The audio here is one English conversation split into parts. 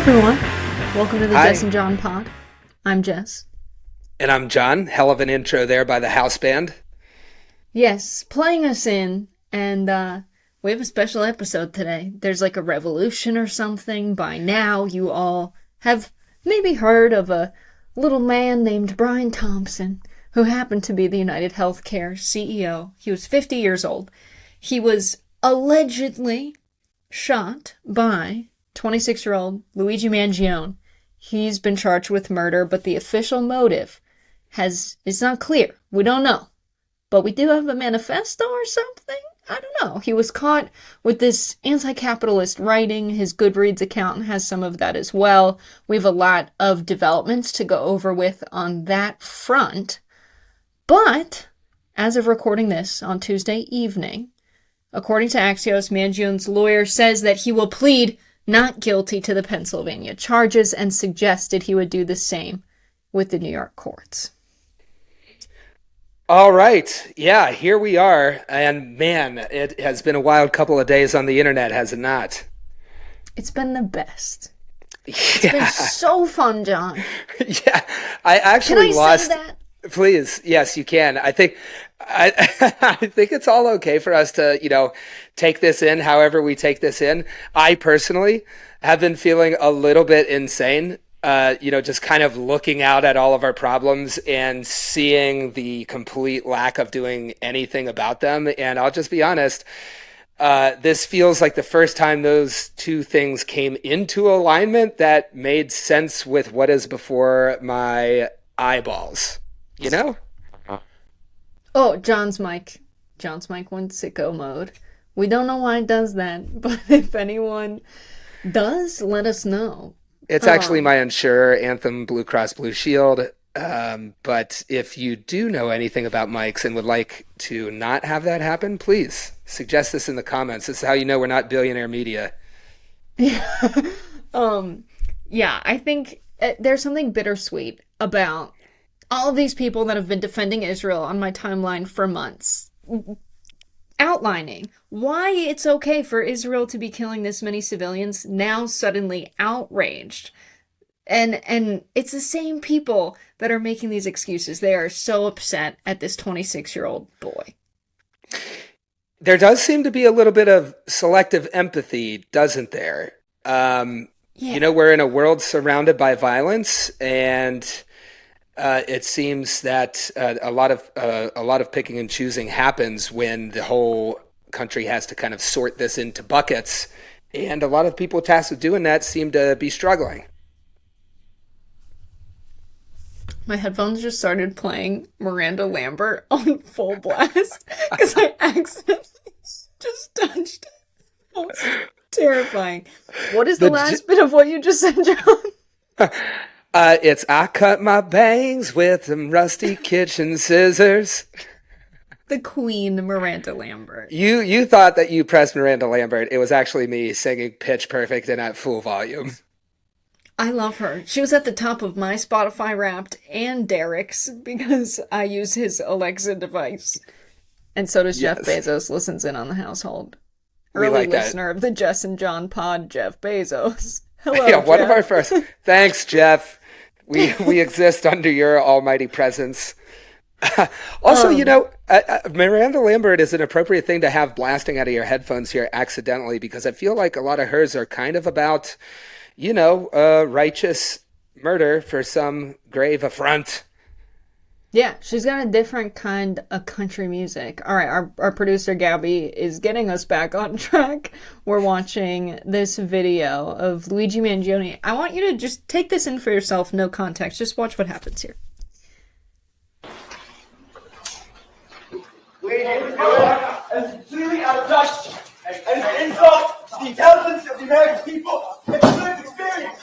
everyone. Welcome to the Hi. Jess and John pod. I'm Jess. And I'm John. Hell of an intro there by the house band. Yes, playing us in, and we have a special episode today. There's like a revolution or something. By now, you all have maybe heard of a little man named Brian Thompson, who happened to be the UnitedHealthcare CEO. He was 50 years old. He was allegedly shot by 26-year-old Luigi Mangione. He's been charged with murder, but the official motive it's not clear. We don't know. But we do have a manifesto or something? I don't know. He was caught with this anti-capitalist writing. His Goodreads account has some of that as well. We have a lot of developments to go over with on that front. But, as of recording this on Tuesday evening, according to Axios, Mangione's lawyer says that he will plead not guilty to the Pennsylvania charges and suggested he would do the same with the New York courts. All right. Yeah, here we are. And man, it has been a wild couple of days on the internet, has it not? It's been the best. It's Yeah. been so fun, John. Yeah. I Can I actually lost. say that? Please. Yes, you can. I think I think it's all okay for us to, take this in however we take this in. I personally have been feeling a little bit insane. Just kind of looking out at all of our problems and seeing the complete lack of doing anything about them. And I'll just be honest, this feels like the first time those two things came into alignment that made sense with what is before my eyeballs, you know? Oh, John's mic. John's mic went sicko mode. We don't know why it does that, but if anyone does, let us know. It's actually my insurer, Anthem Blue Cross Blue Shield. But if you do know anything about mics and would like to not have that happen, please suggest this in the comments. This is how you know we're not billionaire media. Yeah, I think there's something bittersweet about all of these people that have been defending Israel on my timeline for months, outlining why it's okay for Israel to be killing this many civilians, now suddenly outraged. And it's the same people that are making these excuses. They are so upset at this 26-year-old boy. There does seem to be a little bit of selective empathy, doesn't there? We're in a world surrounded by violence, and it seems that a lot of picking and choosing happens when the whole country has to kind of sort this into buckets, and a lot of people tasked with doing that seem to be struggling. My headphones just started playing Miranda Lambert on full blast because I accidentally just touched it. That was terrifying. What is the last bit of what you just said, John? It's I cut my bangs with them rusty kitchen scissors. The Queen Miranda Lambert. You thought that you pressed Miranda Lambert. It was actually me singing pitch perfect and at full volume. I love her. She was at the top of my Spotify Wrapped and Derek's because I use his Alexa device. And so does Jeff Bezos, listens in on the household. Early like listener of the Jess and John pod, Jeff Bezos. Hello, Yeah, one Jeff. of our first. Thanks, Jeff. We exist under your almighty presence. Also, Miranda Lambert is an appropriate thing to have blasting out of your headphones here accidentally, because I feel like a lot of hers are kind of about, righteous murder for some grave affront. Yeah, she's got a different kind of country music. All right, our producer Gabby is getting us back on track. We're watching this video of Luigi Mangione. I want you to just take this in for yourself, no context. Just watch what happens here. And completely out of touch and insult to the intelligence of the American people and the lived experience.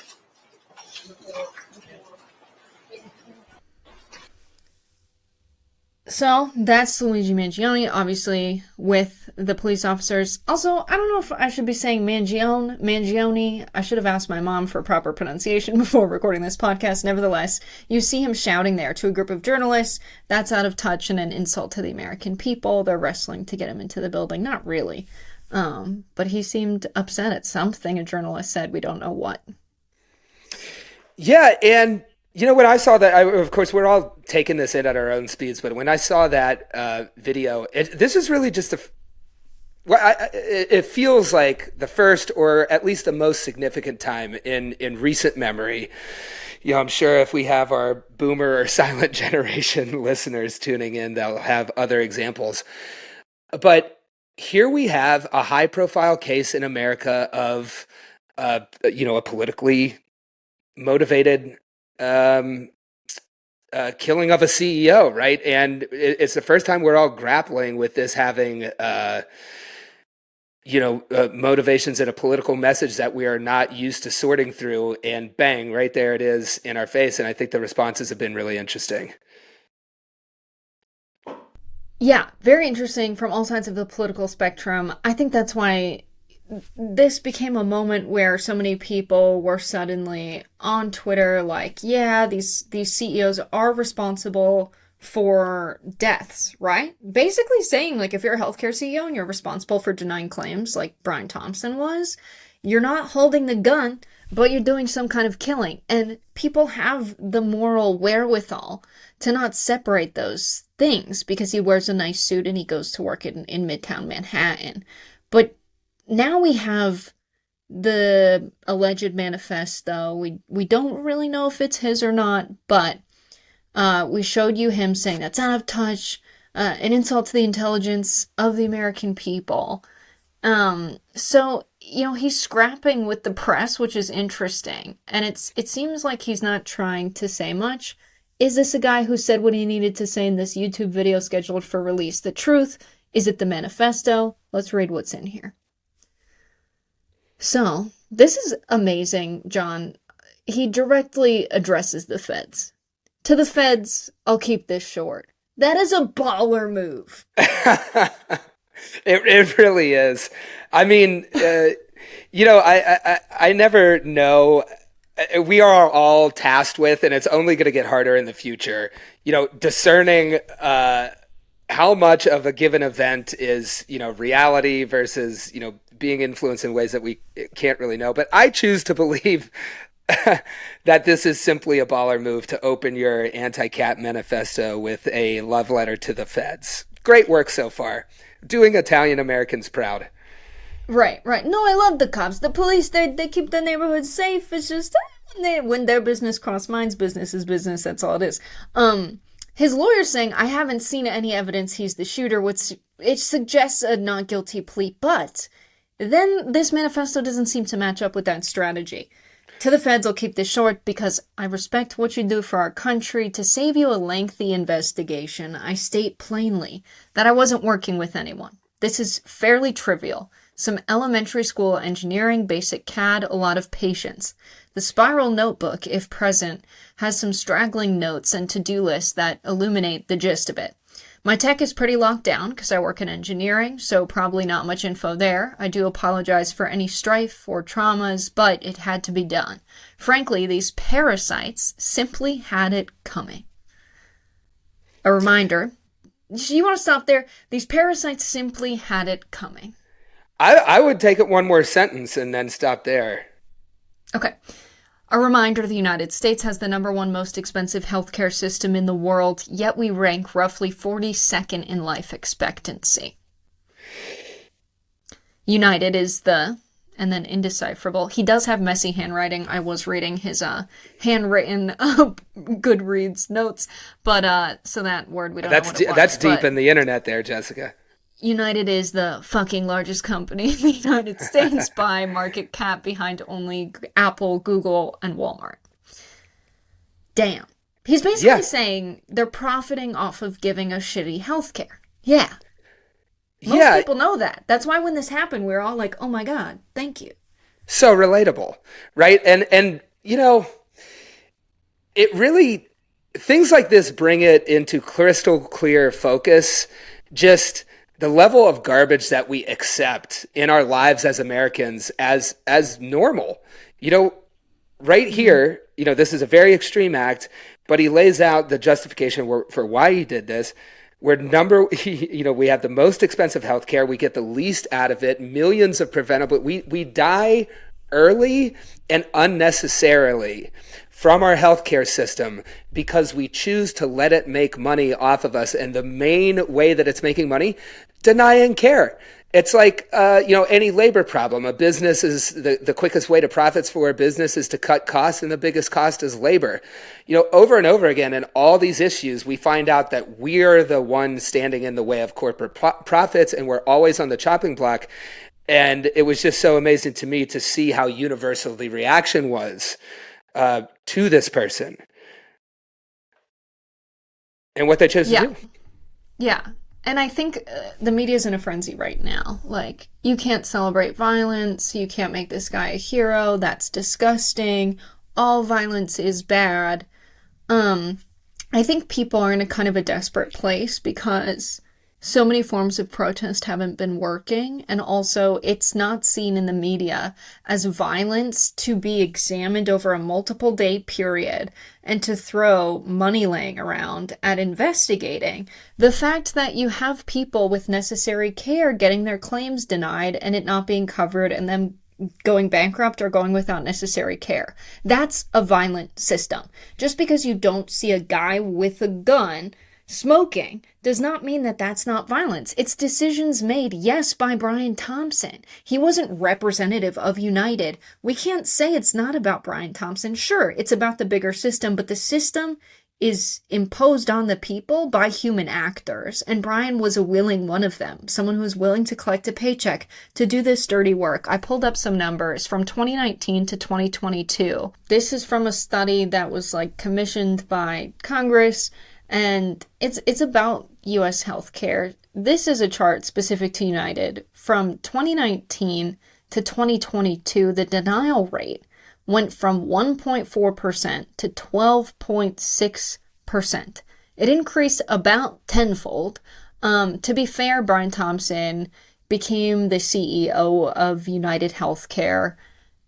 So that's Luigi Mangione, obviously, with the police officers. Also, I don't know if I should be saying Mangione. I should have asked my mom for proper pronunciation before recording this podcast. Nevertheless, you see him shouting there to a group of journalists. That's out of touch and an insult to the American people. They're wrestling to get him into the building. Not really. But he seemed upset at something a journalist said. We don't know what. Yeah, and when I saw that, of course, we're all taking this in at our own speeds, but when I saw that video, this is really just well, it feels like the first, or at least the most significant time in recent memory. I'm sure if we have our boomer or silent generation listeners tuning in, they'll have other examples. But here we have a high profile case in America of, a politically motivated um, killing of a CEO, right? And it's the first time we're all grappling with this having, motivations and a political message that we are not used to sorting through. And bang, right there it is in our face. And I think the responses have been really interesting. Yeah, very interesting from all sides of the political spectrum. I think that's why this became a moment where so many people were suddenly on Twitter like, yeah, these CEOs are responsible for deaths, right? Basically saying like if you're a healthcare CEO and you're responsible for denying claims like Brian Thompson was, you're not holding the gun, but you're doing some kind of killing. And people have the moral wherewithal to not separate those things because he wears a nice suit and he goes to work in Midtown Manhattan. But now we have the alleged manifesto. We don't really know if it's his or not, but we showed you him saying that's out of touch, an insult to the intelligence of the American people. So he's scrapping with the press, which is interesting, and it seems like he's not trying to say much. Is this a guy who said what he needed to say in this YouTube video scheduled for release? The truth? Is it the manifesto? Let's read what's in here. So, this is amazing, John. He directly addresses the feds. To the feds, I'll keep this short. That is a baller move. It really is. I mean, I never know. We are all tasked with, and it's only going to get harder in the future, discerning how much of a given event is, reality versus, being influenced in ways that we can't really know. But I choose to believe that this is simply a baller move to open your anti-cat manifesto with a love letter to the feds. Great work so far. Doing Italian Americans proud. Right. No, I love the cops. The police, they keep the neighborhood safe. It's just, when their business cross mine's business is business. That's all it is. His lawyer's saying, I haven't seen any evidence he's the shooter, which it suggests a not guilty plea, but then this manifesto doesn't seem to match up with that strategy. To the feds, I'll keep this short because I respect what you do for our country. To save you a lengthy investigation, I state plainly that I wasn't working with anyone. This is fairly trivial. Some elementary school engineering, basic CAD, a lot of patience. The spiral notebook, if present, has some straggling notes and to-do lists that illuminate the gist of it. My tech is pretty locked down because I work in engineering, so probably not much info there. I do apologize for any strife or traumas, but it had to be done. Frankly, these parasites simply had it coming. A reminder, you want to stop there? These parasites simply had it coming. I would take it one more sentence and then stop there. Okay. A reminder, the United States has the #1 most expensive healthcare system in the world, yet we rank roughly 42nd in life expectancy. United is and then indecipherable. He does have messy handwriting. I was reading his handwritten Goodreads notes, but so that word we don't know what it was. That's deep in the internet there, Jessica. United is the fucking largest company in the United States by market cap, behind only Apple, Google, and Walmart. Damn. He's basically saying they're profiting off of giving us shitty healthcare. Yeah. Most people know that. That's why when this happened, we were all like, oh my God, thank you. So relatable, right? And it really, things like this bring it into crystal clear focus, just the level of garbage that we accept in our lives as Americans as normal. Right here, this is a very extreme act, but he lays out the justification for why he did this. We have the most expensive healthcare. We get the least out of it. Millions of preventable. We die early and unnecessarily from our healthcare system because we choose to let it make money off of us. And the main way that it's making money, denying care. It's like, any labor problem. A business is the quickest way to profits for a business is to cut costs, and the biggest cost is labor. Over and over again in all these issues, we find out that we're the ones standing in the way of corporate profits, and we're always on the chopping block. And it was just so amazing to me to see how universal the reaction was to this person and what they chose to do. Yeah. And I think the media's in a frenzy right now. Like, you can't celebrate violence. You can't make this guy a hero. That's disgusting. All violence is bad. I think people are in a kind of a desperate place because so many forms of protest haven't been working, and also it's not seen in the media as violence to be examined over a multiple day period and to throw money laying around at investigating. The fact that you have people with necessary care getting their claims denied and it not being covered and them going bankrupt or going without necessary care. That's a violent system. Just because you don't see a guy with a gun smoking does not mean that that's not violence. It's decisions made, yes, by Brian Thompson. He wasn't representative of United. We can't say it's not about Brian Thompson. Sure, it's about the bigger system, but the system is imposed on the people by human actors, and Brian was a willing one of them, someone who was willing to collect a paycheck to do this dirty work. I pulled up some numbers from 2019 to 2022. This is from a study that was commissioned by Congress, and it's about U.S. healthcare. This is a chart specific to United. From 2019 to 2022, the denial rate went from 1.4% to 12.6%. It increased about tenfold. To be fair, Brian Thompson became the CEO of UnitedHealthcare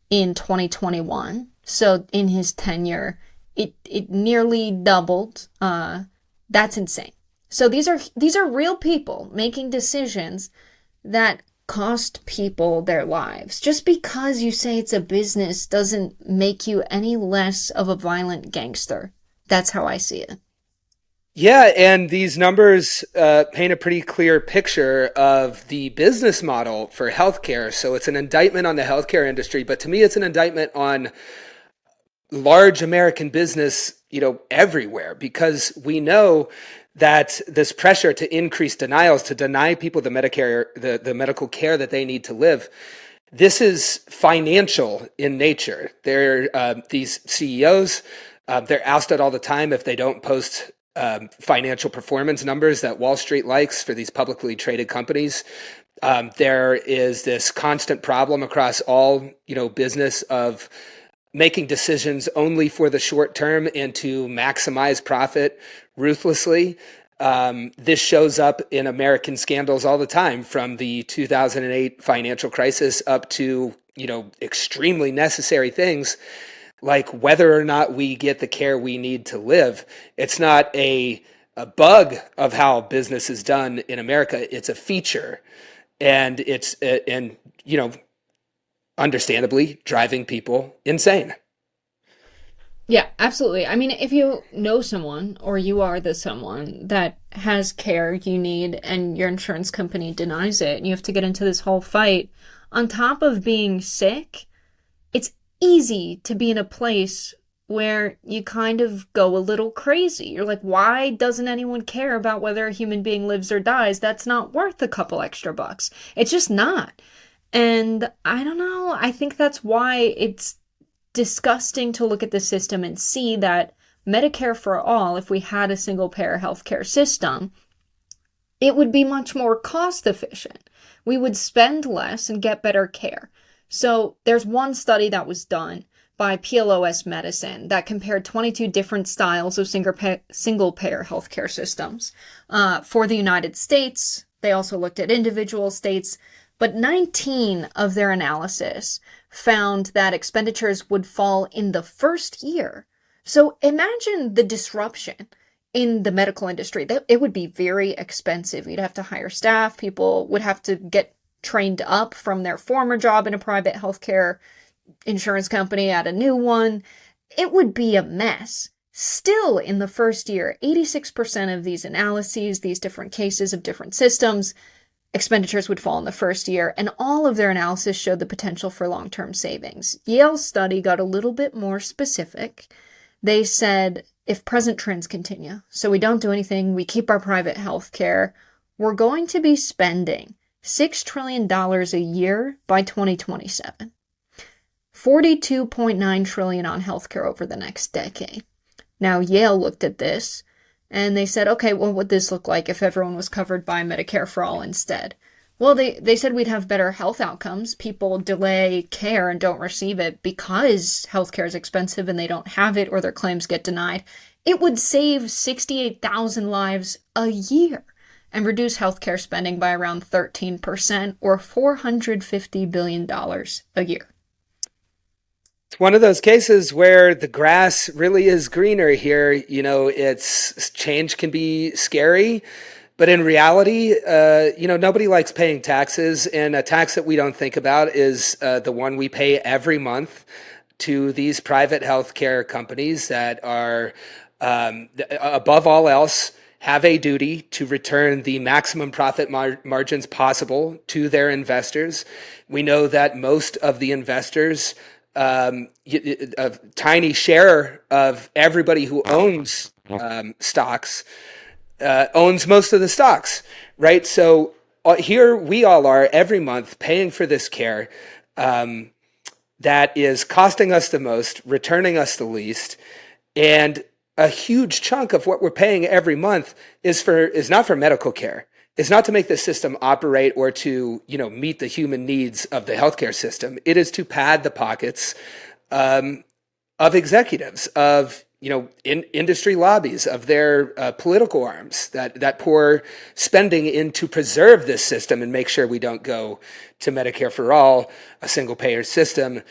in 2021. So in his tenure, it nearly doubled. That's insane. So these are real people making decisions that cost people their lives. Just because you say it's a business doesn't make you any less of a violent gangster. That's how I see it. Yeah, and these numbers paint a pretty clear picture of the business model for healthcare. So it's an indictment on the healthcare industry, but to me, it's an indictment on large American business, everywhere, because we know that this pressure to increase denials, to deny people the Medicare, the medical care that they need to live, this is financial in nature. These CEOs, they're ousted all the time if they don't post financial performance numbers that Wall Street likes for these publicly traded companies. There is this constant problem across all, business of making decisions only for the short term and to maximize profit ruthlessly. This shows up in American scandals all the time, from the 2008 financial crisis up to, extremely necessary things like whether or not we get the care we need to live. It's not a bug of how business is done in America. It's a feature, and it's understandably driving people insane. Yeah, absolutely. I mean, if you know someone or you are the someone that has care you need and your insurance company denies it, and you have to get into this whole fight, on top of being sick, it's easy to be in a place where you kind of go a little crazy. You're like, why doesn't anyone care about whether a human being lives or dies? That's not worth a couple extra bucks. It's just not. And I don't know. I think that's why it's disgusting to look at the system and see that Medicare for all, if we had a single payer healthcare system, it would be much more cost efficient. We would spend less and get better care. So there's one study that was done by PLOS Medicine that compared 22 different styles of single payer healthcare systems for the United States. They also looked at individual states. But 19 of their analysis found that expenditures would fall in the first year. So imagine the disruption in the medical industry. It would be very expensive. You'd have to hire staff. People would have to get trained up from their former job in a private healthcare insurance company, add a new one. It would be a mess. Still, in the first year, 86% of these analyses, these different cases of different systems, expenditures would fall in the first year, and all of their analysis showed the potential for long-term savings. Yale's study got a little bit more specific. They said, if present trends continue, so we don't do anything, we keep our private health care, we're going to be spending $6 trillion a year by 2027. $42.9 trillion on healthcare over the next decade. Now, Yale looked at this, and they said, okay, what would this look like if everyone was covered by Medicare for all instead? Well, they said we'd have better health outcomes. People delay care and don't receive it because healthcare is expensive and they don't have it or their claims get denied. It would save 68,000 lives a year and reduce healthcare spending by around 13% or $450 billion a year. It's one of those cases where the grass really is greener here. You know, it's change can be scary, but in reality, nobody likes paying taxes, and a tax that we don't think about is the one we pay every month to these private healthcare companies that are, above all else, have a duty to return the maximum profit margins possible to their investors. We know that most of the investors, a tiny share of everybody who owns stocks owns most of the stocks, right? So here we all are every month paying for this care that is costing us the most, returning us the least, and a huge chunk of what we're paying every month is not for medical care. It's not to make the system operate or to, meet the human needs of the healthcare system. It is to pad the pockets of executives, of industry lobbies, of their political arms that pour spending in to preserve this system and make sure we don't go to Medicare for all, a single payer system,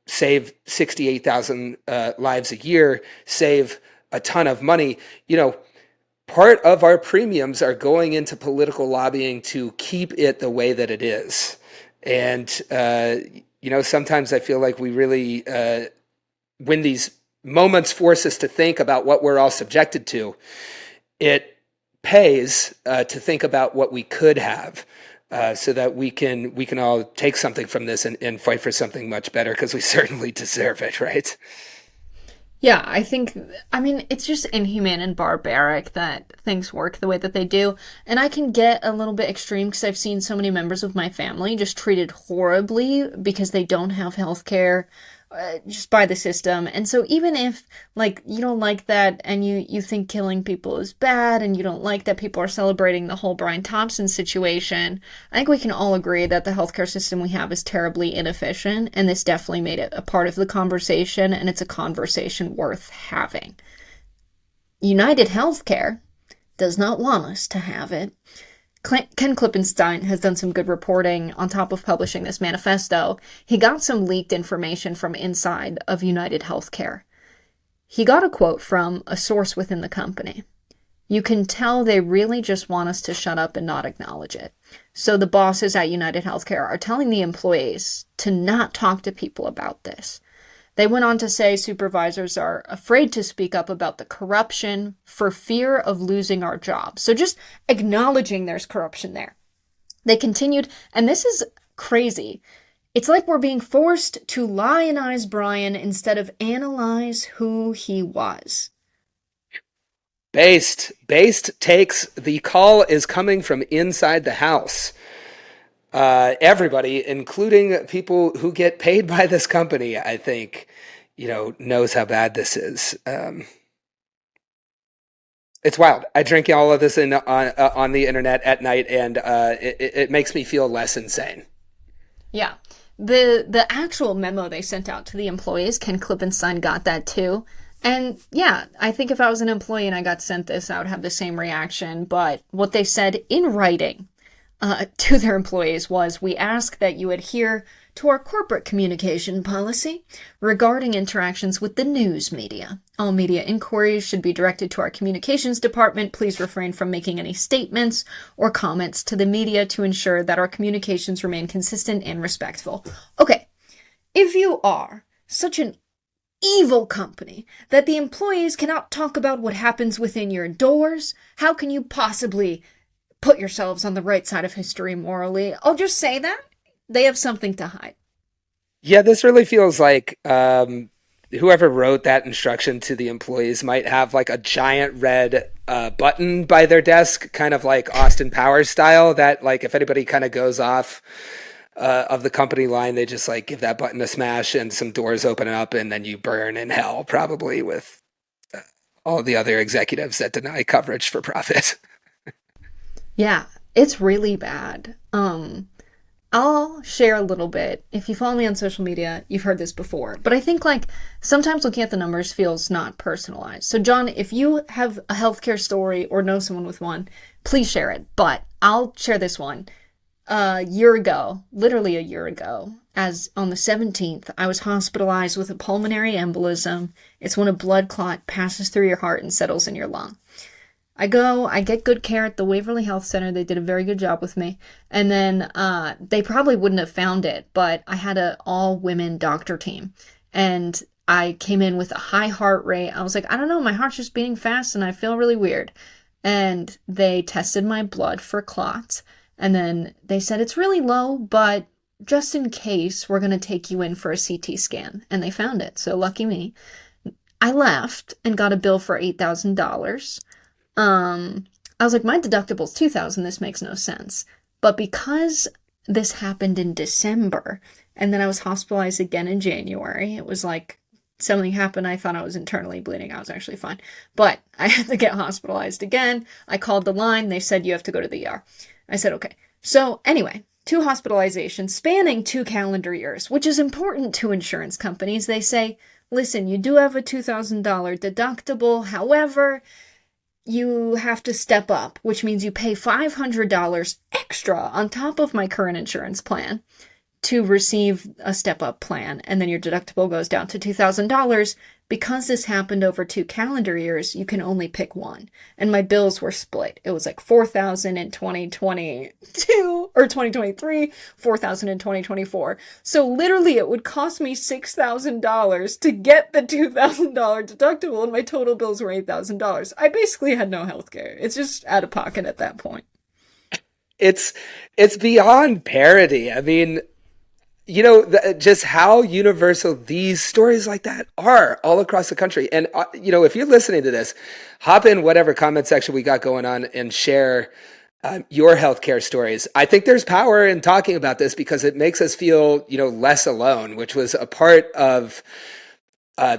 save 68,000 lives a year, save a ton of money. Part of our premiums are going into political lobbying to keep it the way that it is. And, sometimes I feel like we really, when these moments force us to think about what we're all subjected to, it pays to think about what we could have, so that we can all take something from this and fight for something much better, because we certainly deserve it, right? Yeah, it's just inhumane and barbaric that things work the way that they do. And I can get a little bit extreme because I've seen so many members of my family just treated horribly because they don't have health care just by the system. And so even if, you don't like that and you think killing people is bad and you don't like that people are celebrating the whole Brian Thompson situation, I think we can all agree that the healthcare system we have is terribly inefficient, and this definitely made it a part of the conversation, and it's a conversation worth having. UnitedHealthcare does not want us to have it. Ken Klippenstein has done some good reporting on top of publishing this manifesto. He got some leaked information from inside of UnitedHealthcare. He got a quote from a source within the company. You can tell they really just want us to shut up and not acknowledge it. So the bosses at UnitedHealthcare are telling the employees to not talk to people about this. They went on to say supervisors are afraid to speak up about the corruption for fear of losing our jobs. So just acknowledging there's corruption there. They continued, and this is crazy. It's like we're being forced to lionize Brian instead of analyze who he was. Based takes. The call is coming from inside the house. Everybody, including people who get paid by this company, I think, knows how bad this is. It's wild. I drink all of this on the internet at night, and it makes me feel less insane. Yeah. The actual memo they sent out to the employees, Ken Klippenstein got that too. And yeah, I think if I was an employee and I got sent this, I would have the same reaction. But what they said in writing to their employees was, we ask that you adhere to our corporate communication policy regarding interactions with the news media. All media inquiries should be directed to our communications department. Please refrain from making any statements or comments to the media to ensure that our communications remain consistent and respectful. Okay, If you are such an evil company that the employees cannot talk about what happens within your doors, how can you possibly put yourselves on the right side of history morally? I'll just say that. They have something to hide. Yeah, this really feels like whoever wrote that instruction to the employees might have like a giant red button by their desk, kind of like Austin Powers style, that like if anybody kind of goes off of the company line, they just like give that button a smash and some doors open up and then you burn in hell, probably with all the other executives that deny coverage for profit. Yeah, it's really bad. I'll share a little bit. If you follow me on social media, you've heard this before. But I think like sometimes looking at the numbers feels not personalized. So John, if you have a healthcare story or know someone with one, please share it. But I'll share this one. A year ago, literally a year ago, as on the 17th, I was hospitalized with a pulmonary embolism. It's when a blood clot passes through your heart and settles in your lung. I get good care at the Waverly Health Center. They did a very good job with me. And then they probably wouldn't have found it, but I had an all-women doctor team. And I came in with a high heart rate. I was like, I don't know, my heart's just beating fast and I feel really weird. And they tested my blood for clots. And then they said, it's really low, but just in case, we're going to take you in for a CT scan. And they found it. So lucky me. I left and got a bill for $8,000. I was like, my deductible's $2,000. This makes no sense. But because this happened in December, and then I was hospitalized again in January, it was like something happened. I thought I was internally bleeding. I was actually fine. But I had to get hospitalized again. I called the line. They said, you have to go to the ER. I said, okay. So anyway, 2 hospitalizations spanning 2 calendar years, which is important to insurance companies. They say, listen, you do have a $2,000 deductible. However, you have to step up, which means you pay $500 extra on top of my current insurance plan to receive a step-up plan, and then your deductible goes down to $2,000. Because this happened over 2 calendar years, you can only pick one. And my bills were split. It was like $4,000 in 2022 or 2023, $4,000 in 2024. So literally it would cost me $6,000 to get the $2,000 deductible, and my total bills were $8,000. I basically had no health care. It's just out of pocket at that point. It's beyond parody. I mean, just how universal these stories like that are all across the country. And, if you're listening to this, hop in whatever comment section we got going on and share your healthcare stories. I think there's power in talking about this because it makes us feel, less alone, which was a part of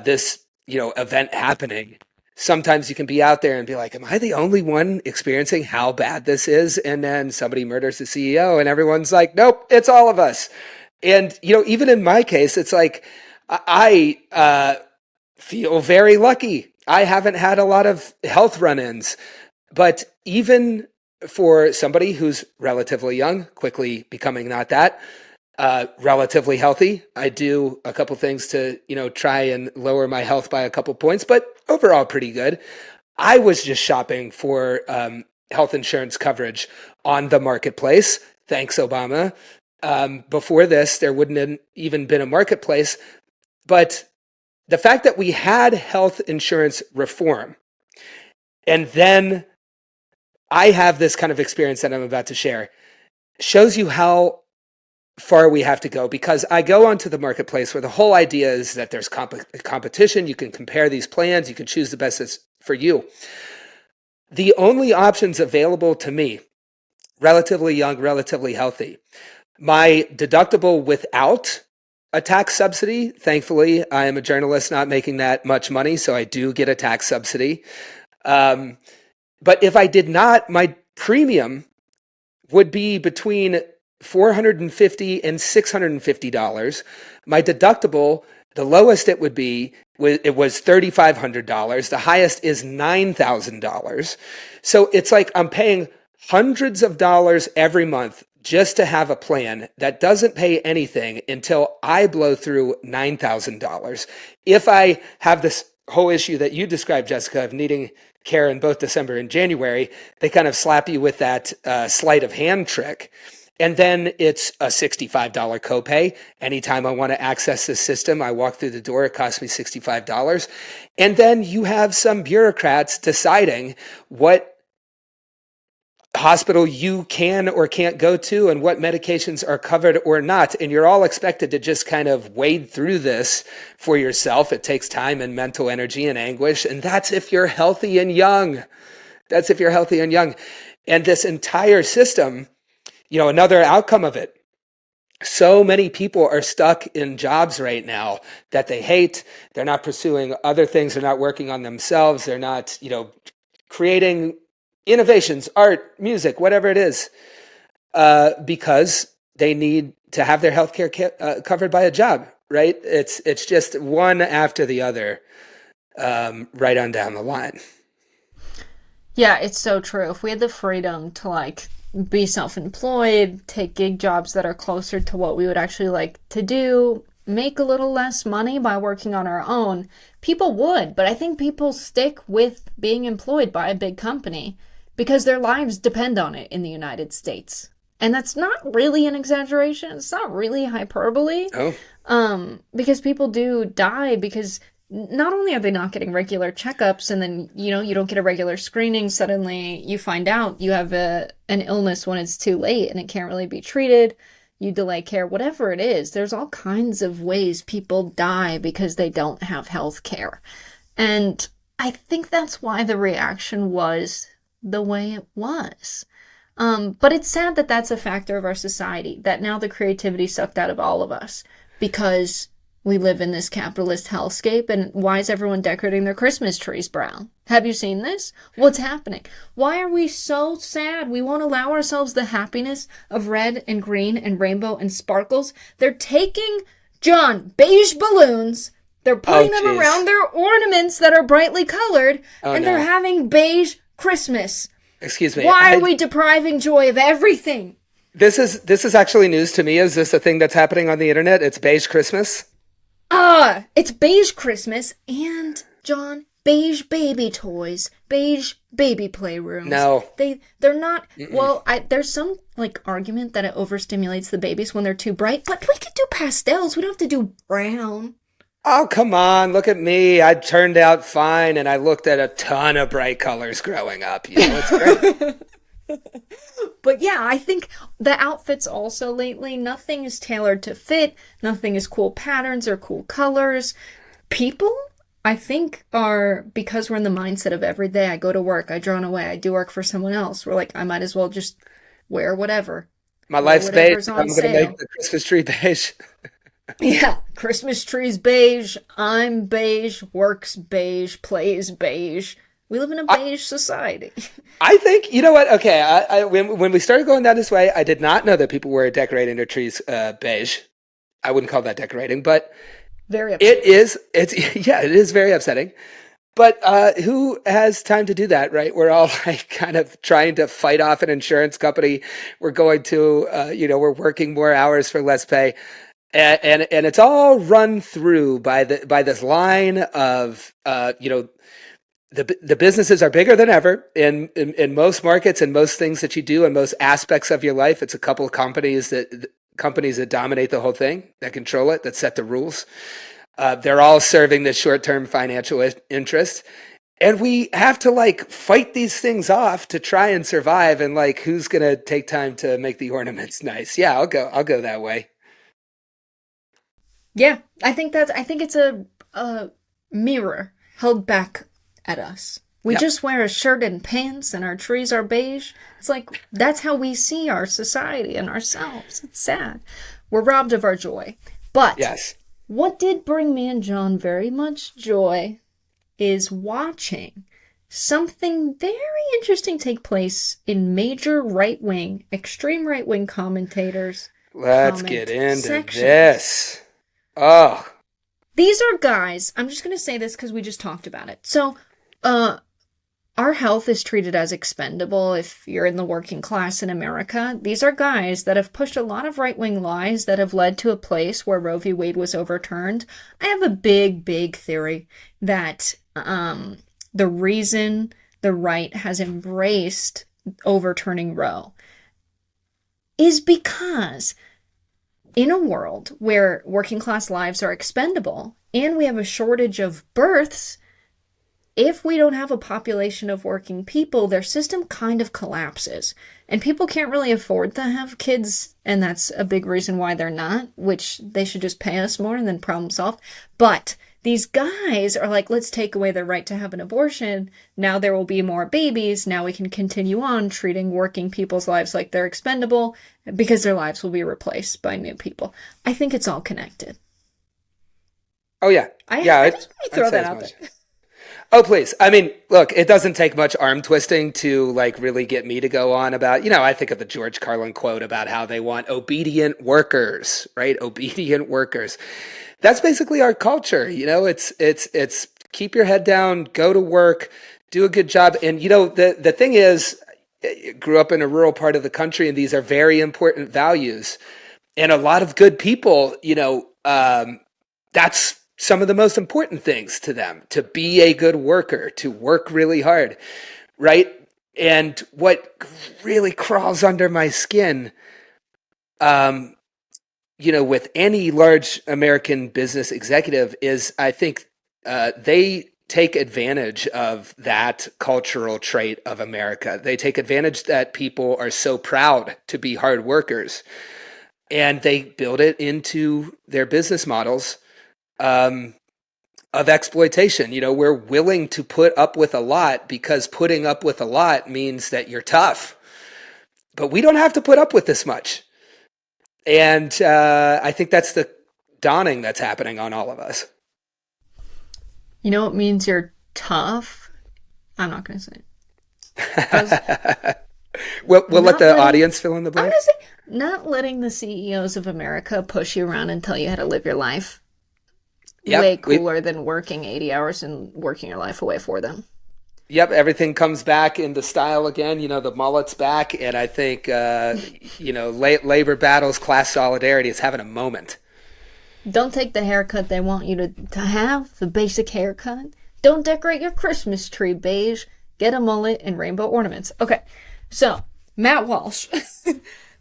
this, event happening. Sometimes you can be out there and be like, am I the only one experiencing how bad this is? And then somebody murders the CEO and everyone's like, nope, it's all of us. And, even in my case, it's like, I feel very lucky. I haven't had a lot of health run-ins, but even for somebody who's relatively young, quickly becoming not that, relatively healthy, I do a couple things to, try and lower my health by a couple points, but overall pretty good. I was just shopping for health insurance coverage on the marketplace. Thanks, Obama. Before this, there wouldn't have even been a marketplace. But the fact that we had health insurance reform, and then I have this kind of experience that I'm about to share, shows you how far we have to go. Because I go onto the marketplace where the whole idea is that there's competition. You can compare these plans. You can choose the best that's for you. The only options available to me, relatively young, relatively healthy, my deductible without a tax subsidy. Thankfully, I am a journalist not making that much money, so I do get a tax subsidy. But if I did not, my premium would be between $450 and $650. My deductible, the lowest it would be, it was $3,500. The highest is $9,000. So it's like I'm paying hundreds of dollars every month just to have a plan that doesn't pay anything until I blow through $9,000. If I have this whole issue that you described, Jessica, of needing care in both December and January, they kind of slap you with that sleight of hand trick. And then it's a $65 copay. Anytime I want to access this system, I walk through the door, it costs me $65. And then you have some bureaucrats deciding what hospital you can or can't go to and what medications are covered or not. And you're all expected to just kind of wade through this for yourself. It takes time and mental energy and anguish. And that's if you're healthy and young. That's if you're healthy and young. And this entire system, another outcome of it, so many people are stuck in jobs right now that they hate. They're not pursuing other things. They're not working on themselves. They're not, creating innovations, art, music, whatever it is, because they need to have their healthcare covered by a job, right? It's just one after the other, right on down the line. Yeah, it's so true. If we had the freedom to be self-employed, take gig jobs that are closer to what we would actually like to do, make a little less money by working on our own, people would. But I think people stick with being employed by a big company because their lives depend on it in the United States. And that's not really an exaggeration. It's not really hyperbole. Oh. Because people do die because not only are they not getting regular checkups and then, you don't get a regular screening, suddenly you find out you have an illness when it's too late and it can't really be treated. You delay care, whatever it is. There's all kinds of ways people die because they don't have health care. And I think that's why the reaction was the way it was. But it's sad that that's a factor of our society, that now the creativity sucked out of all of us because we live in this capitalist hellscape. And why is everyone decorating their Christmas trees brown? Have you seen this? What's happening? Why are we so sad? We won't allow ourselves the happiness of red and green and rainbow and sparkles. They're taking, John, beige balloons. They're putting them around their ornaments that are brightly colored, and they're having beige Christmas. Excuse me. Why are we depriving joy of everything? This is actually news to me. Is this a thing that's happening on the internet? It's beige Christmas? It's beige Christmas and, John, beige baby toys, beige baby playrooms. No. They're not, there's some, argument that it overstimulates the babies when they're too bright, but we could do pastels. We don't have to do brown. Oh, come on. Look at me. I turned out fine, and I looked at a ton of bright colors growing up. It's great. But yeah, I think the outfits also lately, nothing is tailored to fit. Nothing is cool patterns or cool colors. People, I think, because we're in the mindset of every day, I go to work, I drone away, I do work for someone else. We're I might as well just wear whatever. My life's beige. I'm going to make the Christmas tree beige. Yeah, Christmas tree's beige, I'm beige, work's beige, plays beige. We live in a beige society. I think, you know what? Okay, when we started going down this way, I did not know that people were decorating their trees beige. I wouldn't call that decorating, but very upsetting. It is very upsetting. But who has time to do that, right? We're all kind of trying to fight off an insurance company. We're going to, we're working more hours for less pay. And it's all run through by this line of, the businesses are bigger than ever in most markets and most things that you do and most aspects of your life. It's a couple of companies that dominate the whole thing, that control it, that set the rules. They're all serving this short-term financial interest. And we have to fight these things off to try and survive. And who's going to take time to make the ornaments nice? Yeah, I'll go that way. Yeah, I think it's a mirror held back at us. We just wear a shirt and pants and our trees are beige. It's that's how we see our society and ourselves. It's sad. We're robbed of our joy. But yes, what did bring me and John very much joy is watching something very interesting take place in major extreme right-wing commentators. Let's get into this. Oh. These are guys, I'm just going to say this because we just talked about it. So, our health is treated as expendable if you're in the working class in America. These are guys that have pushed a lot of right-wing lies that have led to a place where Roe v. Wade was overturned. I have a big, big theory that the reason the right has embraced overturning Roe is because in a world where working class lives are expendable and we have a shortage of births, if we don't have a population of working people, their system kind of collapses. And people can't really afford to have kids, and that's a big reason why they're not, which they should just pay us more and then problem solved. But these guys are like, let's take away their right to have an abortion. Now there will be more babies. Now we can continue on treating working people's lives like they're expendable because their lives will be replaced by new people. I think it's all connected. Oh, yeah. I just want to throw that out there. Oh, please. I mean, look, it doesn't take much arm twisting to like really get me to go on about, I think of the George Carlin quote about how they want obedient workers, right? Obedient workers. That's basically our culture. It's keep your head down, go to work, do a good job. And, the thing is, I grew up in a rural part of the country, and these are very important values. And a lot of good people, that's some of the most important things to them, to be a good worker, to work really hard, right? And what really crawls under my skin, with any large American business executive is I think they take advantage of that cultural trait of America. They take advantage that people are so proud to be hard workers, and they build it into their business models of exploitation. We're willing to put up with a lot because putting up with a lot means that you're tough, but we don't have to put up with this much. And I think that's the dawning that's happening on all of us. You know what means you're tough? I'm not going to say it. We'll let the audience fill in the blank. I'm going to say, not letting the CEOs of America push you around and tell you how to live your life. Yep, way cooler than working 80 hours and working your life away for them. Yep, everything comes back into style again. The mullet's back, and I think labor battles, class solidarity is having a moment. Don't take the haircut they want you to have, the basic haircut. Don't decorate your Christmas tree beige. Get a mullet and rainbow ornaments. Okay, so Matt Walsh.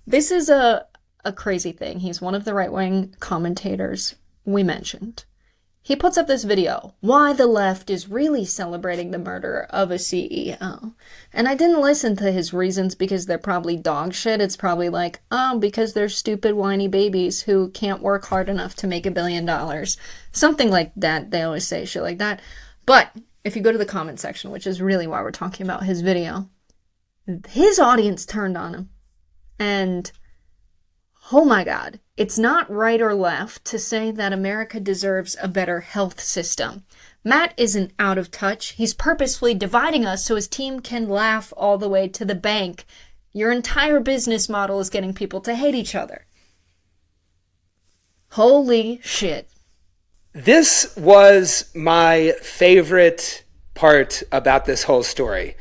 This is a crazy thing. He's one of the right-wing commentators we mentioned. He puts up this video, why the left is really celebrating the murder of a CEO. And I didn't listen to his reasons because they're probably dog shit. It's probably like, because they're stupid, whiny babies who can't work hard enough to make $1 billion. Something like that. They always say shit like that. But if you go to the comment section, which is really why we're talking about his video, his audience turned on him. And oh my God, it's not right or left to say that America deserves a better health system. Matt isn't out of touch. He's purposefully dividing us so his team can laugh all the way to the bank. Your entire business model is getting people to hate each other. Holy shit. This was my favorite part about this whole story.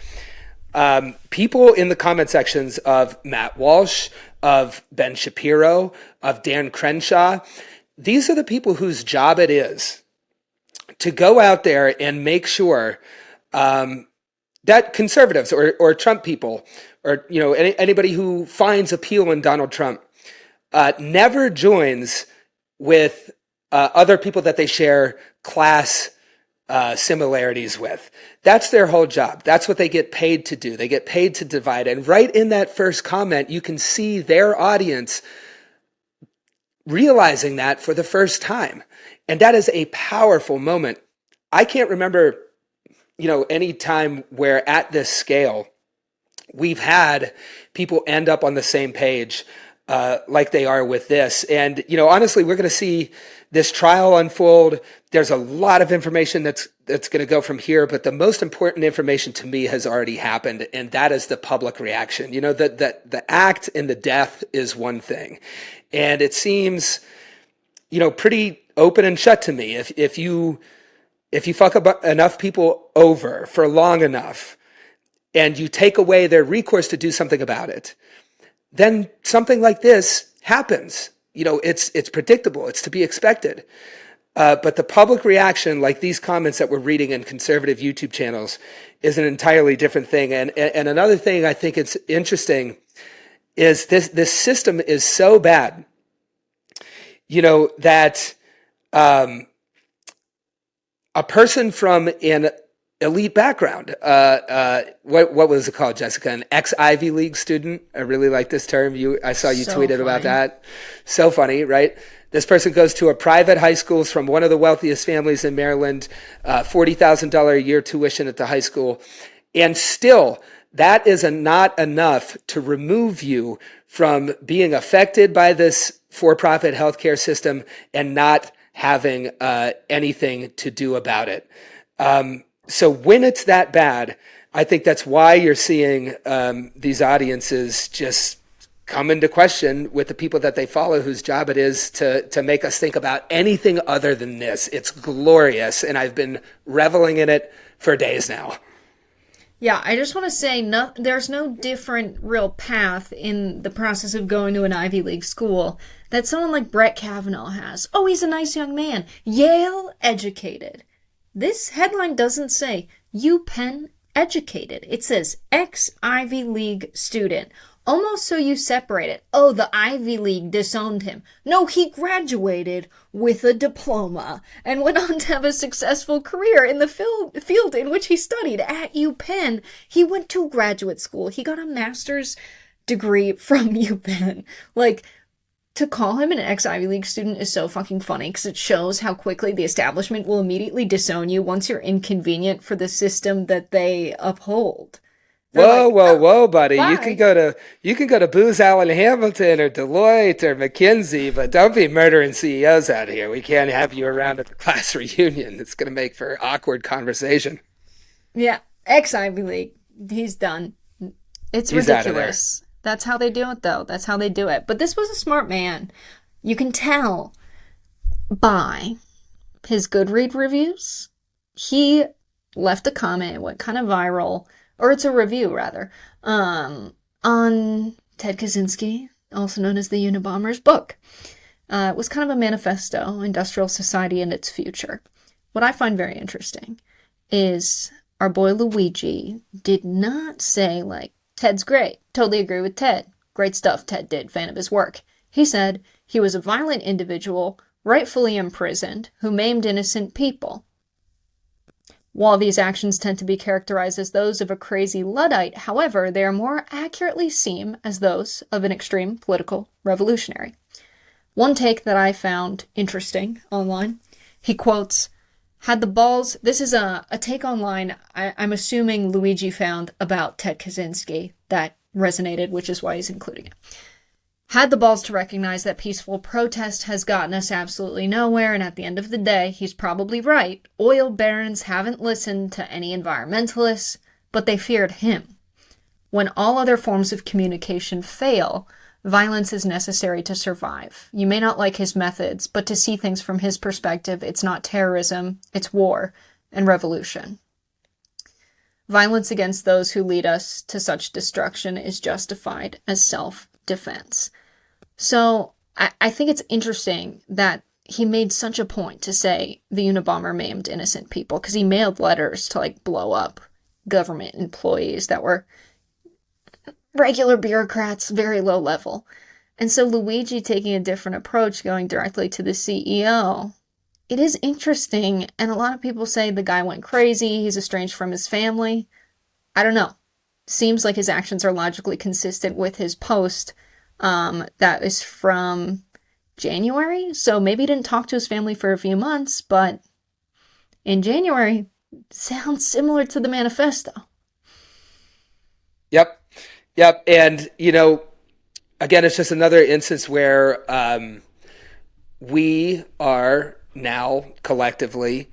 People in the comment sections of Matt Walsh, of Ben Shapiro, of Dan Crenshaw, these are the people whose job it is to go out there and make sure that conservatives or Trump people or anybody who finds appeal in Donald Trump never joins with other people that they share class similarities with. That's their whole job. That's what they get paid to do. They get paid to divide. And right in that first comment, you can see their audience realizing that for the first time. And that is a powerful moment. I can't remember, any time where at this scale, we've had people end up on the same page like they are with this. And, honestly, we're going to see this trial unfold. There's a lot of information that's going to go from here, but the most important information to me has already happened, and that is the public reaction. The act and the death is one thing, and it seems, pretty open and shut to me. If you fuck up enough people over for long enough, and you take away their recourse to do something about it, then something like this happens. It's predictable. It's to be expected. But the public reaction, like these comments that we're reading in conservative YouTube channels, is an entirely different thing. And another thing I think it's interesting is this system is so bad, that a person from an elite background, what was it called, Jessica? An ex-Ivy League student. I really like this term. I saw you So tweeted about funny. that. So funny, right? This person goes to a private high school from one of the wealthiest families in Maryland, $40,000 a year tuition at the high school. And still, that is not enough to remove you from being affected by this for-profit healthcare system and not having anything to do about it. So when it's that bad, I think that's why you're seeing these audiences just come into question with the people that they follow, whose job it is to make us think about anything other than this. It's glorious, and I've been reveling in it for days now. Yeah, I just want to say there's no different real path in the process of going to an Ivy League school that someone like Brett Kavanaugh has. Oh, he's a nice young man. Yale educated. This headline doesn't say UPenn educated. It says ex-Ivy League student. Almost so you separate it. Oh, the Ivy League disowned him. No, he graduated with a diploma and went on to have a successful career in the field in which he studied at UPenn. He went to graduate school. He got a master's degree from UPenn. Like, to call him an ex-Ivy League student is so fucking funny because it shows how quickly the establishment will immediately disown you once you're inconvenient for the system that they uphold. Whoa, buddy! Bye. You can go to Booz Allen Hamilton or Deloitte or McKinsey, but don't be murdering CEOs out here. We can't have you around at the class reunion. It's going to make for awkward conversation. Yeah, ex-Ivy League. He's done. He's ridiculous. That's how they do it, though. That's how they do it. But this was a smart man. You can tell by his Goodreads reviews. He left a comment, it went kind of viral, or it's a review, rather, on Ted Kaczynski, also known as the Unabomber's book. It was kind of a manifesto, Industrial Society and Its Future. What I find very interesting is our boy Luigi did not say, like, Ted's great. Totally agree with Ted. Great stuff Ted did. Fan of his work. He said he was a violent individual, rightfully imprisoned, who maimed innocent people. While these actions tend to be characterized as those of a crazy Luddite, however, they are more accurately seen as those of an extreme political revolutionary. One take that I found interesting online, he quotes, had the balls, this is a take online I'm assuming Luigi found about Ted Kaczynski that resonated, which is why he's including it. Had the balls to recognize that peaceful protest has gotten us absolutely nowhere, and at the end of the day, he's probably right. Oil barons haven't listened to any environmentalists, but they feared him. When all other forms of communication fail, violence is necessary to survive. You may not like his methods, but to see things from his perspective, it's not terrorism, it's war and revolution. Violence against those who lead us to such destruction is justified as self-defense. So I think it's interesting that he made such a point to say the Unabomber maimed innocent people, because he mailed letters to, like, blow up government employees that were regular bureaucrats, very low level. And so Luigi taking a different approach, going directly to the CEO, it is interesting. And a lot of people say the guy went crazy, he's estranged from his family. I don't know. Seems like his actions are logically consistent with his post that is from January. So maybe he didn't talk to his family for a few months, but in January, sounds similar to the manifesto. Yep. And, again, it's just another instance where we are now collectively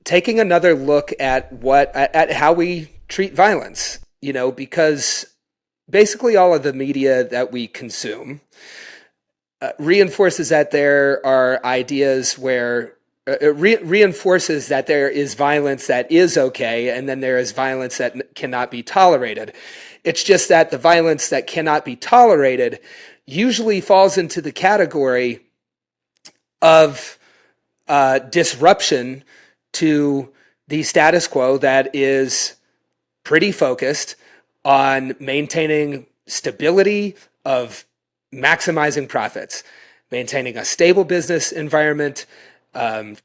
taking another look at how we treat violence, because basically all of the media that we consume reinforces that there are ideas where reinforces that there is violence that is okay, and then there is violence that cannot be tolerated. It's just that the violence that cannot be tolerated usually falls into the category of disruption to the status quo that is pretty focused on maintaining stability, of maximizing profits, maintaining a stable business environment,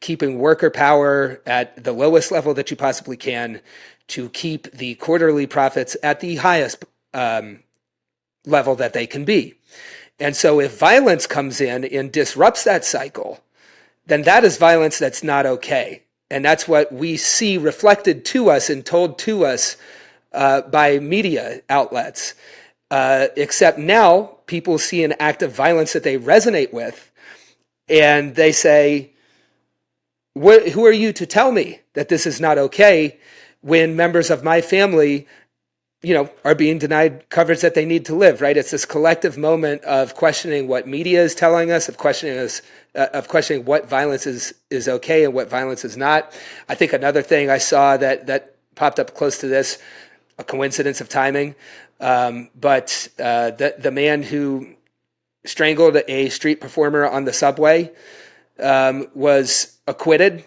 keeping worker power at the lowest level that you possibly can to keep the quarterly profits at the highest level that they can be. And so if violence comes in and disrupts that cycle, then that is violence that's not okay. And that's what we see reflected to us and told to us by media outlets. Except now people see an act of violence that they resonate with, and they say, who are you to tell me that this is not okay when members of my family, are being denied coverage that they need to live, right? It's this collective moment of questioning what media is telling us, of questioning what violence is okay and what violence is not. I think another thing I saw that popped up close to this, a coincidence of timing, but the man who strangled a street performer on the subway was acquitted.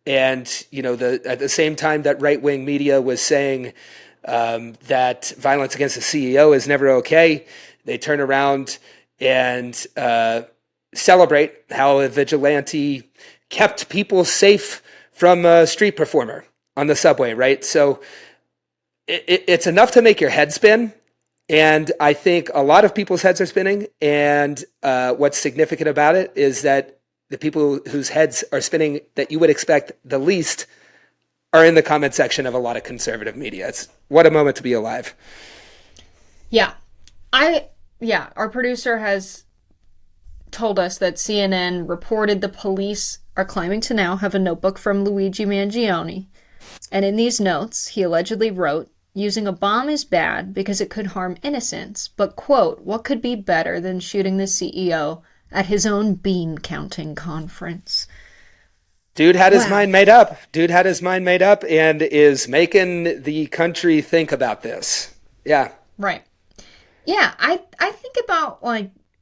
And, at the same time that right-wing media was saying that violence against the CEO is never okay, they turn around and celebrate how a vigilante kept people safe from a street performer on the subway, right? So it's enough to make your head spin. And I think a lot of people's heads are spinning. And what's significant about it is that the people whose heads are spinning that you would expect the least are in the comment section of a lot of conservative media. It's what a moment to be alive. Yeah. Our producer has told us that CNN reported the police are claiming to now have a notebook from Luigi Mangione. And in these notes, he allegedly wrote, using a bomb is bad because it could harm innocents, but, quote, what could be better than shooting the CEO at his own bean counting conference? Dude had his mind made up. And is making the country think about this. Yeah. Right. Yeah, I think about,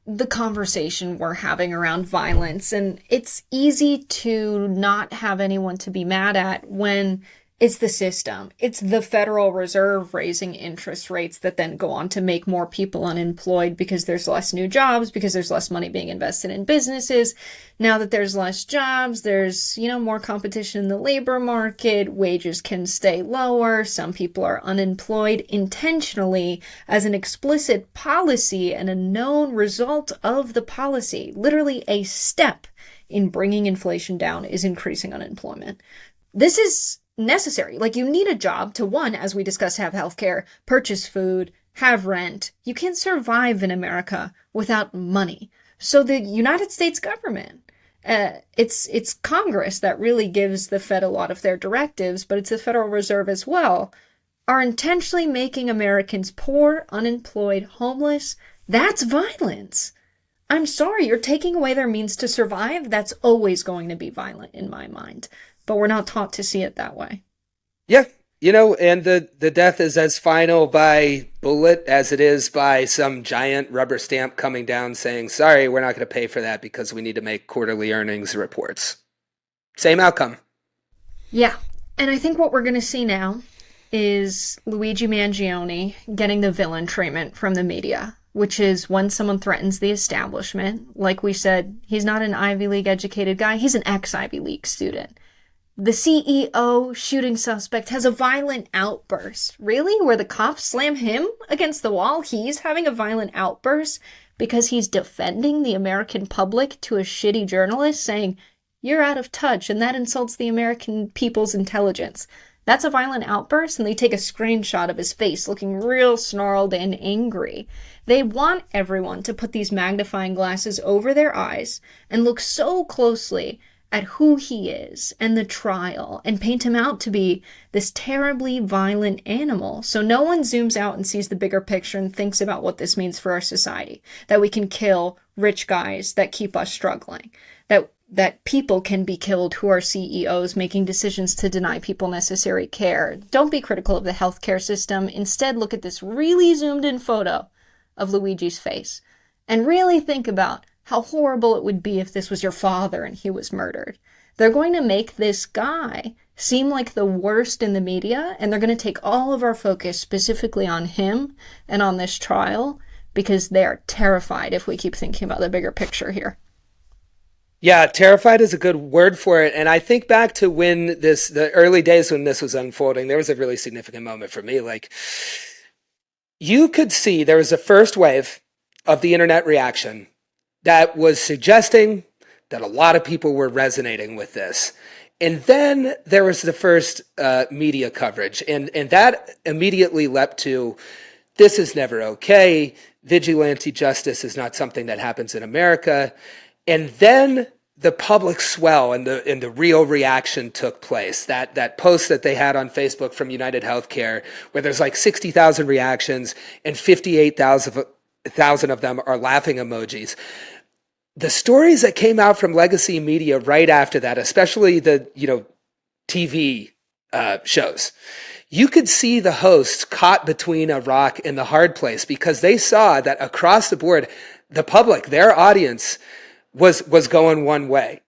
the conversation we're having around violence, and it's easy to not have anyone to be mad at when it's the system. It's the Federal Reserve raising interest rates that then go on to make more people unemployed because there's less new jobs, because there's less money being invested in businesses. Now that there's less jobs, there's, more competition in the labor market. Wages can stay lower. Some people are unemployed intentionally as an explicit policy and a known result of the policy. Literally a step in bringing inflation down is increasing unemployment. This is necessary. You need a job to, one, as we discussed, have healthcare, purchase food, have rent. You can't survive in America without money. So the United States government, it's Congress that really gives the Fed a lot of their directives, but it's the Federal Reserve as well, are intentionally making Americans poor, unemployed, homeless. That's violence. I'm sorry, you're taking away their means to survive. That's always going to be violent in my mind. But we're not taught to see it that way. Yeah. And the death is as final by bullet as it is by some giant rubber stamp coming down saying, sorry, we're not going to pay for that because we need to make quarterly earnings reports. Same outcome. Yeah. And I think what we're going to see now is Luigi Mangione getting the villain treatment from the media, which is when someone threatens the establishment. Like we said, he's not an Ivy League educated guy. He's an ex-Ivy League student. The CEO shooting suspect has a violent outburst. Really? Where the cops slam him against the wall? He's having a violent outburst because he's defending the American public to a shitty journalist saying, you're out of touch, and that insults the American people's intelligence. That's a violent outburst, and they take a screenshot of his face looking real snarled and angry. They want everyone to put these magnifying glasses over their eyes and look so closely at who he is and the trial and paint him out to be this terribly violent animal. So no one zooms out and sees the bigger picture and thinks about what this means for our society. That we can kill rich guys that keep us struggling. That people can be killed who are CEOs making decisions to deny people necessary care. Don't be critical of the healthcare system. Instead, look at this really zoomed in photo of Luigi's face and really think about how horrible it would be if this was your father and he was murdered. They're going to make this guy seem like the worst in the media, and they're going to take all of our focus specifically on him and on this trial because they are terrified if we keep thinking about the bigger picture here. Yeah, terrified is a good word for it. And I think back to the early days when this was unfolding, there was a really significant moment for me. Like, you could see there was a first wave of the internet reaction that was suggesting that a lot of people were resonating with this. And then there was the first media coverage, and that immediately leapt to, this is never okay. Vigilante justice is not something that happens in America. And then the public swell and the real reaction took place. That post that they had on Facebook from UnitedHealthcare, where there's like 60,000 reactions and 58,000 of them are laughing emojis. The stories that came out from legacy media right after that, especially the TV shows, you could see the hosts caught between a rock and the hard place, because they saw that across the board, the public, their audience, was going one way.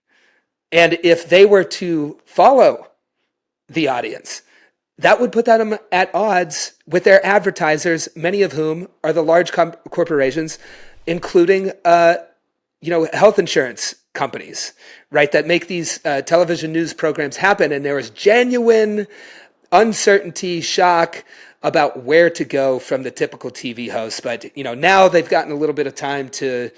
And if they were to follow the audience, that would put them at odds with their advertisers, many of whom are the large corporations, including health insurance companies, right, that make these television news programs happen. And there was genuine uncertainty, shock about where to go from the typical TV host. But, now they've gotten a little bit of time to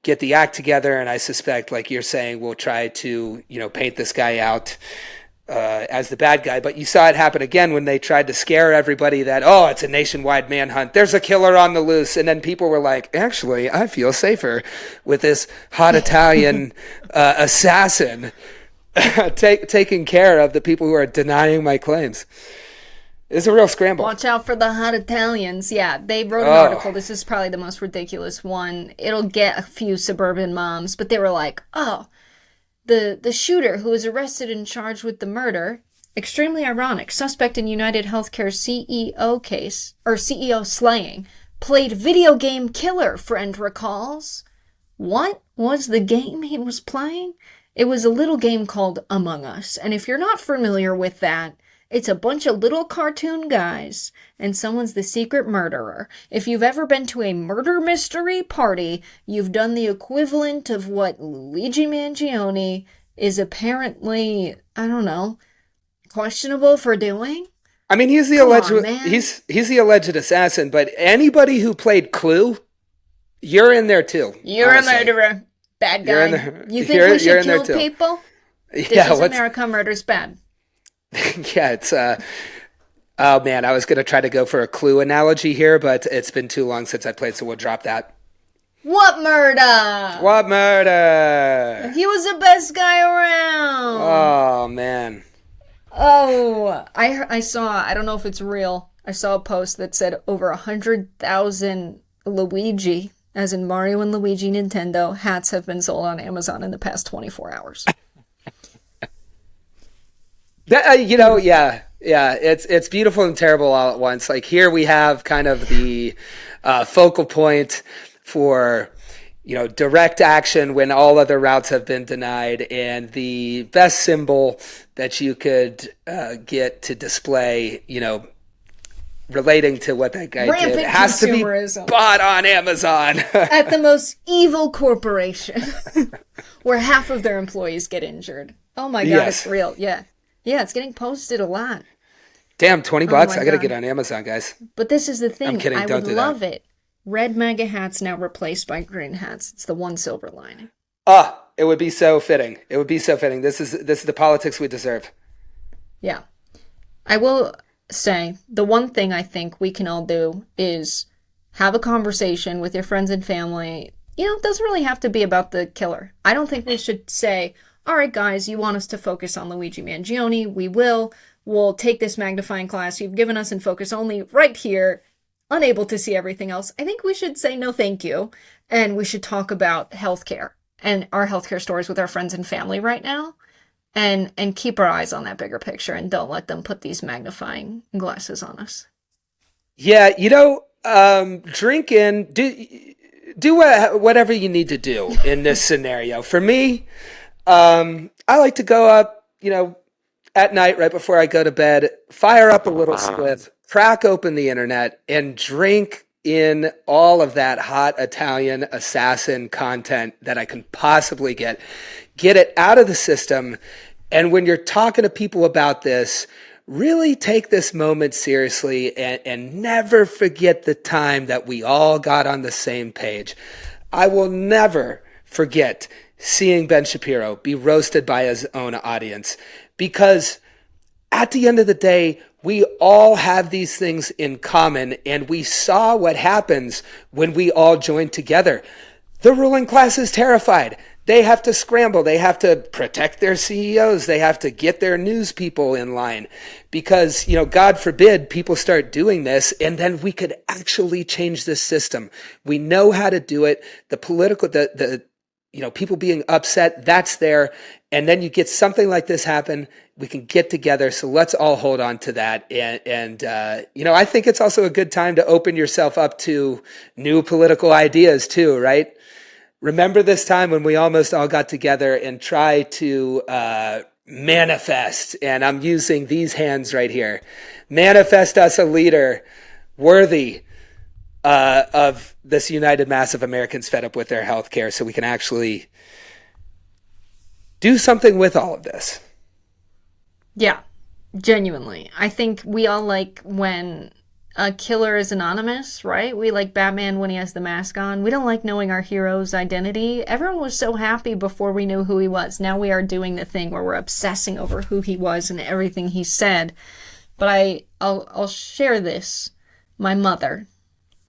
get the act together. And I suspect, like you're saying, we'll try to, paint this guy out as the bad guy. But you saw it happen again when they tried to scare everybody that, oh, it's a nationwide manhunt, there's a killer on the loose. And then people were like, actually, I feel safer with this hot Italian assassin taking care of the people who are denying my claims. It's a real scramble. Watch out for the hot Italians. Yeah, they wrote an article. This is probably the most ridiculous one. It'll get a few suburban moms, but they were like, oh, the shooter who was arrested and charged with the murder, extremely ironic, suspect in UnitedHealthcare CEO case, or CEO slaying, played video game killer, friend recalls. What was the game he was playing? It was a little game called Among Us. And if you're not familiar with that, it's a bunch of little cartoon guys, and someone's the secret murderer. If you've ever been to a murder mystery party, you've done the equivalent of what Luigi Mangione is apparently, I don't know, questionable for doing. I mean, he's the he's the alleged assassin, but anybody who played Clue, you're in there too. You're honestly a murderer, bad guy. You think we should kill people? This is America, murder's bad. Yeah, it's oh man, I was gonna try to go for a Clue analogy here, but it's been too long since I played, so we'll drop that. What murder? What murder? He was the best guy around. Oh man. Oh, I saw, I don't know if it's real, I saw a post that said over 100,000 Luigi, as in Mario and Luigi Nintendo, hats have been sold on Amazon in the past 24 hours. Yeah, it's beautiful and terrible all at once. Like, here we have kind of the focal point for, direct action when all other routes have been denied, and the best symbol that you could get to display, relating to what that guy Rampant did, has to be bought on Amazon. At the most evil corporation, where half of their employees get injured. Oh my God, yes. It's real. Yeah. Yeah, it's getting posted a lot. Damn, $20. I got to get on Amazon, guys. But this is the thing. I'm kidding. I Don't would love it. Red MAGA hats now replaced by green hats. It's the one silver lining. It would be so fitting. It would be so fitting. This is the politics we deserve. Yeah. I will say the one thing I think we can all do is have a conversation with your friends and family. It doesn't really have to be about the killer. I don't think we should say, all right, guys, you want us to focus on Luigi Mangione? We will. We'll take this magnifying glass you've given us and focus only right here, unable to see everything else. I think we should say no thank you, and we should talk about healthcare and our healthcare stories with our friends and family right now, and keep our eyes on that bigger picture, and don't let them put these magnifying glasses on us. Yeah, drink in. whatever you need to do in this scenario. For me, I like to go up, at night right before I go to bed, fire up a little spliff, crack open the internet, and drink in all of that hot Italian assassin content that I can possibly get it out of the system. And when you're talking to people about this, really take this moment seriously and never forget the time that we all got on the same page. I will never forget seeing Ben Shapiro be roasted by his own audience, because at the end of the day, we all have these things in common, and we saw what happens when we all join together. The ruling class is terrified. They have to scramble. They have to protect their CEOs. They have to get their news people in line because, God forbid people start doing this, and then we could actually change this system. We know how to do it. The political, people being upset, that's there. And then you get something like this happen, we can get together. So let's all hold on to that. And I think it's also a good time to open yourself up to new political ideas too, right? Remember this time when we almost all got together and tried to manifest, and I'm using these hands right here, manifest us a leader worthy of this united mass of Americans fed up with their health care, so we can actually do something with all of this. Yeah, genuinely. I think we all like when a killer is anonymous, right? We like Batman when he has the mask on. We don't like knowing our hero's identity. Everyone was so happy before we knew who he was. Now we are doing the thing where we're obsessing over who he was and everything he said. But I'll share this. My mother,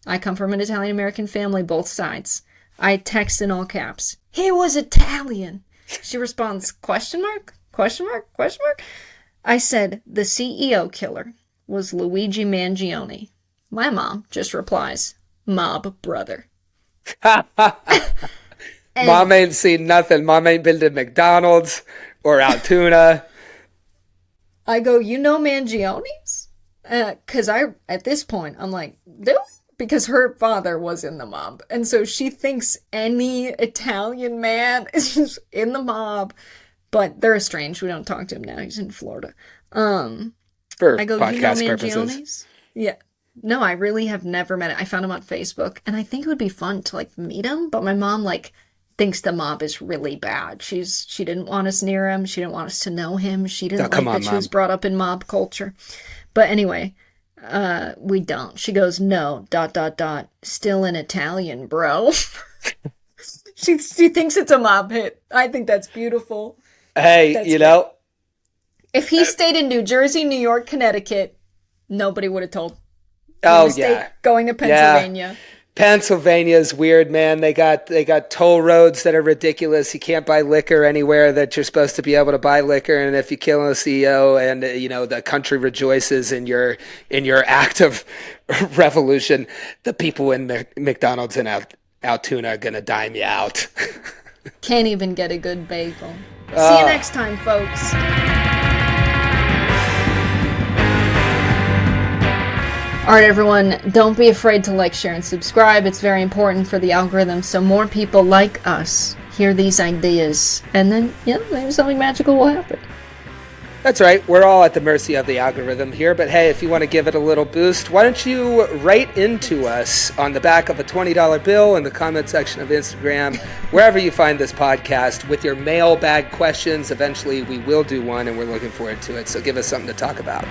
I come from an Italian-American family, both sides. I text in all caps, "He was Italian." She responds, question mark? Question mark? Question mark? I said, "The CEO killer was Luigi Mangione." My mom just replies, "Mob brother." Mom ain't seen nothing. Mom ain't been to McDonald's or Altoona. I go, "You know Mangione's?" Because at this point, I'm like, "Do?" Because her father was in the mob. And so she thinks any Italian man is just in the mob. But they're estranged. We don't talk to him now. He's in Florida. For I go, podcast "You know purposes." Mangione's?" Yeah. No, I really have never met it. I found him on Facebook. And I think it would be fun to, meet him. But my mom, thinks the mob is really bad. She didn't want us near him. She didn't want us to know him. She didn't she was brought up in mob culture. But anyway, we don't. She goes, "No, ... still in Italian, bro." She thinks it's a mob hit. I think that's beautiful. Hey, That's if he stayed in New Jersey, New York, Connecticut, nobody would have told. Oh, yeah. Going to Pennsylvania. Yeah. Pennsylvania is weird, man. They got toll roads that are ridiculous. You can't buy liquor anywhere that you're supposed to be able to buy liquor. And if you kill a CEO and the country rejoices in your act of revolution, the people in McDonald's and Altoona are gonna dime you out. Can't even get a good bagel. See you next time, folks. All right, everyone, don't be afraid to like, share, and subscribe. It's very important for the algorithm, so more people like us hear these ideas, and then, maybe something magical will happen. That's right. We're all at the mercy of the algorithm here, but hey, if you want to give it a little boost, why don't you write into us on the back of a $20 bill in the comment section of Instagram, wherever you find this podcast, with your mailbag questions. Eventually, we will do one, and we're looking forward to it, so give us something to talk about.